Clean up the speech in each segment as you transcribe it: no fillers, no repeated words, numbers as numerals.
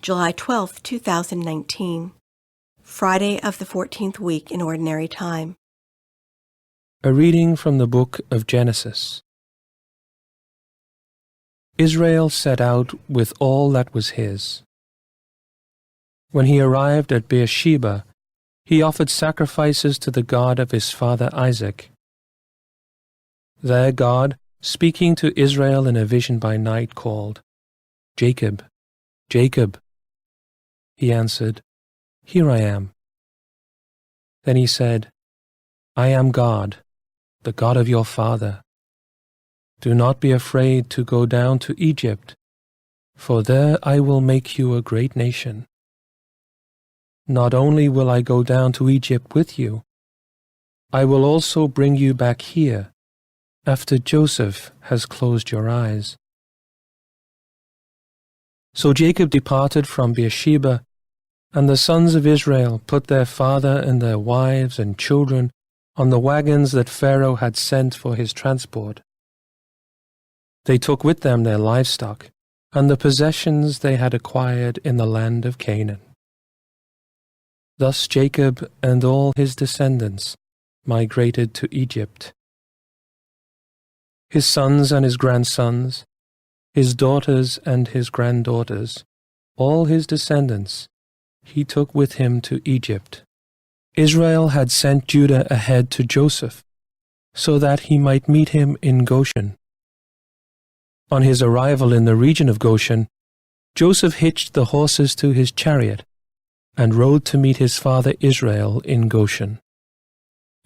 July 12, 2019, Friday of the 14th week in Ordinary Time. A reading from the book of Genesis. Israel set out with all that was his. When he arrived at Beer-sheba, he offered sacrifices to the God of his father Isaac. There God, speaking to Israel in a vision by night, called, "Jacob, Jacob." He answered, "Here I am." Then he said, "I am God, the God of your father. Do not be afraid to go down to Egypt, for there I will make you a great nation. Not only will I go down to Egypt with you, I will also bring you back here, after Joseph has closed your eyes." So Jacob departed from Beer-sheba, and the sons of Israel put their father and their wives and children on the wagons that Pharaoh had sent for his transport. They took with them their livestock and the possessions they had acquired in the land of Canaan. Thus Jacob and all his descendants migrated to Egypt. His sons and his grandsons, his daughters and his granddaughters, all his descendants, he took with him to Egypt. Israel had sent Judah ahead to Joseph, so that he might meet him in Goshen. On his arrival in the region of Goshen, Joseph hitched the horses to his chariot and rode to meet his father Israel in Goshen.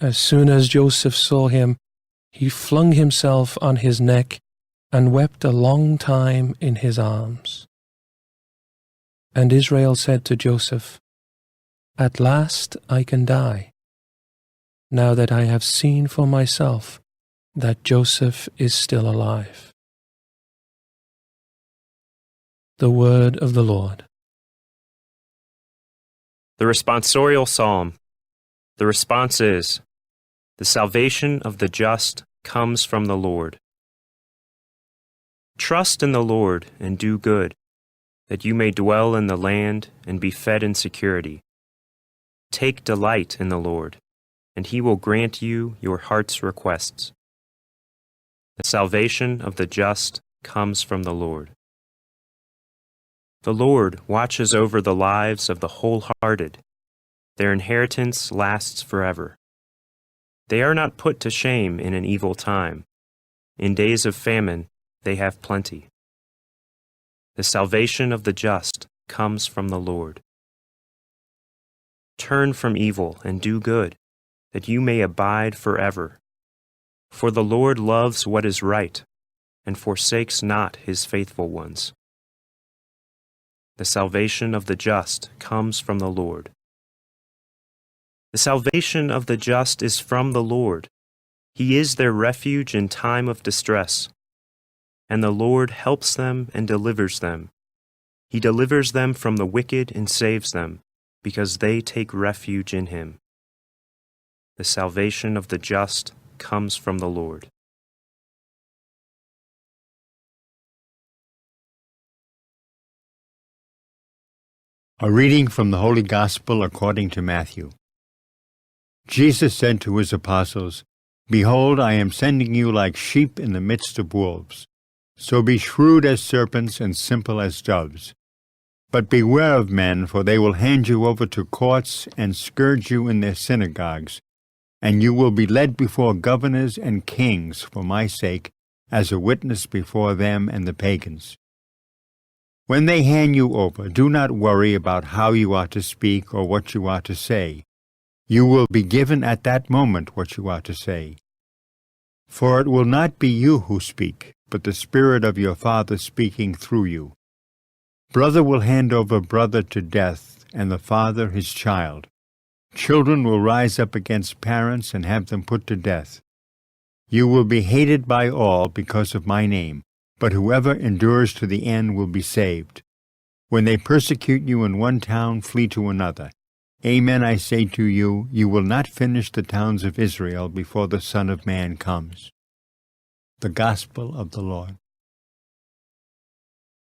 As soon as Joseph saw him, he flung himself on his neck and wept a long time in his arms. And Israel said to Joseph, "At last I can die, now that I have seen for myself that Joseph is still alive." The word of the Lord. The responsorial psalm. The response is, "The salvation of the just comes from the Lord." Trust in the Lord and do good, that you may dwell in the land and be fed in security. Take delight in the Lord, and he will grant you your heart's requests. The salvation of the just comes from the Lord. The Lord watches over the lives of the wholehearted. Their inheritance lasts forever. They are not put to shame in an evil time. In days of famine, they have plenty. The salvation of the just comes from the Lord. Turn from evil and do good, that you may abide forever. For the Lord loves what is right, and forsakes not his faithful ones. The salvation of the just comes from the Lord. The salvation of the just is from the Lord. He is their refuge in time of distress. And the Lord helps them and delivers them. He delivers them from the wicked and saves them, because they take refuge in him. The salvation of the just comes from the Lord. A reading from the Holy Gospel according to Matthew. Jesus said to his apostles, "Behold, I am sending you like sheep in the midst of wolves. So be shrewd as serpents and simple as doves. But beware of men, for they will hand you over to courts and scourge you in their synagogues, and you will be led before governors and kings for my sake, as a witness before them and the pagans. When they hand you over, do not worry about how you are to speak or what you are to say. You will be given at that moment what you are to say. For it will not be you who speak, but the Spirit of your Father speaking through you. Brother will hand over brother to death, and the father his child. Children will rise up against parents and have them put to death. You will be hated by all because of my name, but whoever endures to the end will be saved. When they persecute you in one town, flee to another. Amen, I say to you, you will not finish the towns of Israel before the Son of Man comes." The Gospel of the Lord.